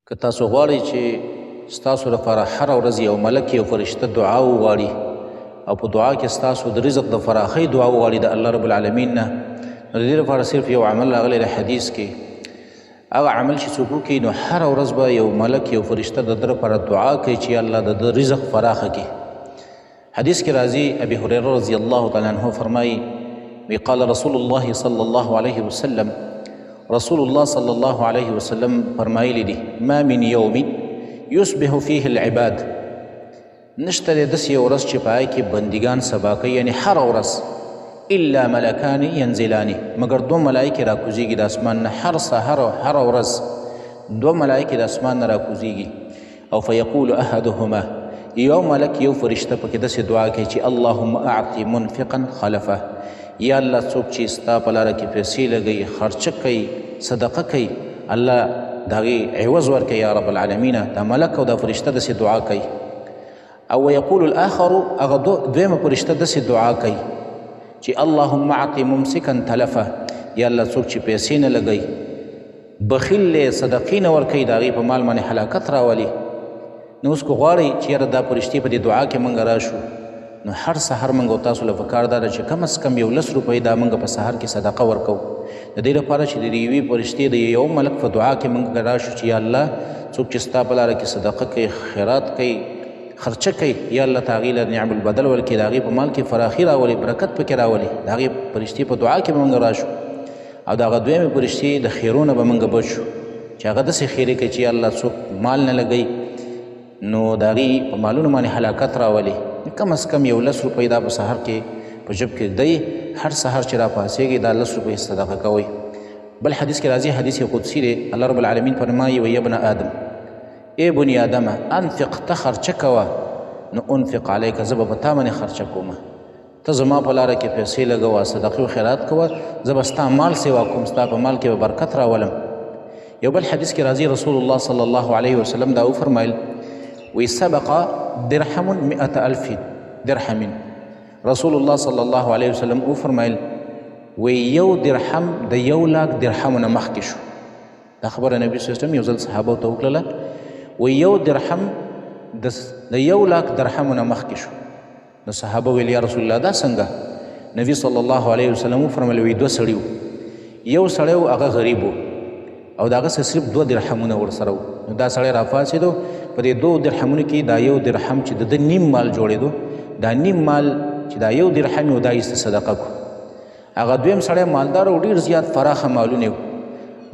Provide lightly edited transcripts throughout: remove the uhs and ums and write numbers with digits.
که تاسو غواړئ چې ستاسو لپاره هره ورځ یو ملک یو فرشته دعا وغواړي او په دعا کې ستاسو د رزق د فراخۍ دعا وغواړي د الله رب العالمین نه، نو د دې لپاره صرف یو عمل راغلی د حدیث کې. هغه عمل چې څوک وکړي نو هره ورځ به یو ملک یو فرشته د ده لپاره دعا کوي چې الله د ده رزق فراخه کړي. حدیث کې راځي ابي هريره رضی الله تعالی عنه فرمایي وی قال رسول الله صلی الله علیه وسلم، رسول الله صلی الله علیه وسلم فرمایلی دي ما من یوم یصبح فیه العباد، نشته دی داسې یو ورځ چې په هغې کې بندګان سبا کوي، یعنی هره ورځ الا ملکان ینزلان، مګر دوه ملایکې راکوزیږي د اسمان نه، هر سهار او هره ورځ دوه ملایکې د اسمان نه راکوزیږي. او فیقول احدهما، یو ملک یو فرشته پکې داسې دعا کوي چې اللهم اعطي منفقا خلفه، یا الله څوک چې ستا په لاره کې پیسې لګوي، خرچه کوي، صدقه کوي، الله د هغې عوض ورکوي یا رب العالمین. دا ملک او دا فرشته داسې دعا کوي. او ویقول الاخر، هغه دویمه فرشته داسې دعا کوي چې اللهم اعطي ممسکا تلفه، یا الله څوک چې پیسې نه لګوي، بخیل دی، صدقې نه ورکوي، د هغې په مال باندې هلاکت راولي. نو اوس که غواړئ چې یاره دا فرشتې په دې دعا کې موږ راشو، نو هر سحر موږ او تاسو له پکار دا ده چې کم از کم یو 10 روپۍ دا موږ په سحر کې صدقه ورکوو، د دې لپاره چې د یوې فرشتې د یو ملک په دعا کې موږ راشو چې یا الله څوک چې ستا په لاره کې صدقه کوي، خیرات کوي، خرچه کوي، یا الله ته هغې له نعم البدل ورکړي، د هغې په مال کې فراخي راولي، برکت پکې راولي. د هغې فرشتې په دعا کې به موږ راشو او د هغه دویمې فرشتې د خیرونه به موږ بچ شو چې هغه داسې خیرې کوي چې یا الله څوک مال نه لګوي نو د هغې په مالونو باندې هلاکت راولي. کم از کم یو 10 روپۍ دا په سحر کې په جب کې دی، هر سحر چې را پاسېږي دا 10 روپۍ صدقه کوئ. بل حدیث کې راځي، حدیث قدسی دی، الله رب العالمین فرمایي وی ابن آدم، ای بني آدمه انفق، ته خرچه کوه، نو انفق علیک، زه به په تا باندې خرچه کومه. ته زما په لاره کې پیسې لګوه، صدقې و خیرات کوه، زه به ستا مال سیوا کوم، ستا په مال کې به برکت راولم. یو بل حدیث کې راځي، رسول الله صلی الله علیه وسلم دا وفرمایل وی سبق درهم 100,000 درهم، رسول الله صلی الله علیه وسلم وفرمایل وی یو درهم د 1,00,000 درهمونه مخکې شو. دا خبره نبی صلی الله علیه وسلم یو ځل صحابو ته وکړله، وی یو درهم د 1,00,000 درهمونه مخکې شو. نو صحابه ویل یا رسول الله دا څنګه؟ نبی صلی الله علیه وسلم وفرمایل وی 2 سړي وو، یو سړی و هغه غریب و او د هغه څه صرف 2 درهمونه ورسره وو. نو دا سړی راپاڅېدو، په دې 2 درهمونو کې دا یو درهم چې د ده نیم مال جوړېدو، دا نیم مال چې دا یو درهم و دا ایسته صدقه کو. هغه دویم سړی مالدار او ډېر زیات فراخه مالونه و،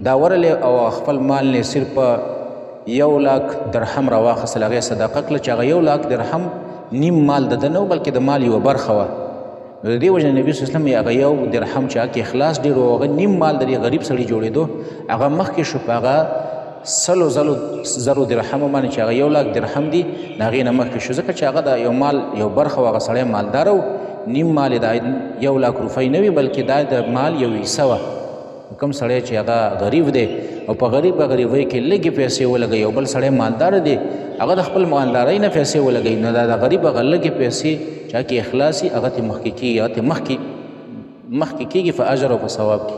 دا ورلی او خپل مال نه صرف 1,00,000 درهم راواخیستل، هغه یې صدقه کړله چې هغه 1,00,000 درهم نیم مال د ده نه و بلکې د مال یوه برخه وه. نو د دې وجه نبي صلی الله علیه وسلم هغه یو درهم چې هغه کې اخلاص ډېر و، هغه نیم مال د دې غریب سړي جوړېدو، هغه مخکې شو په هغه 100,000 درهمو باندې چې هغه 1,00,000 درهم دي د هغې نه مخکې شو، ځکه چې هغه د یو مال یو برخه و، هغه سړی مالداره و، نیم مال یې د 1,00,000 روپۍ نه وي بلکې دا د مال یو حصه وه. کوم سړی چې هغه غریب دی او په غریبۍ کې لږې پیسې ولګوي، او بل سړی مالدار دی هغه د خپل مالدارۍ نه پیسې ولګوي، نو دا د غریب هغه لږې پیسې چې هغه کې اخلاص وي هغه ترې مخکې کېږي، هغه ترې مخکې کېږي په اجر او په ثواب کې.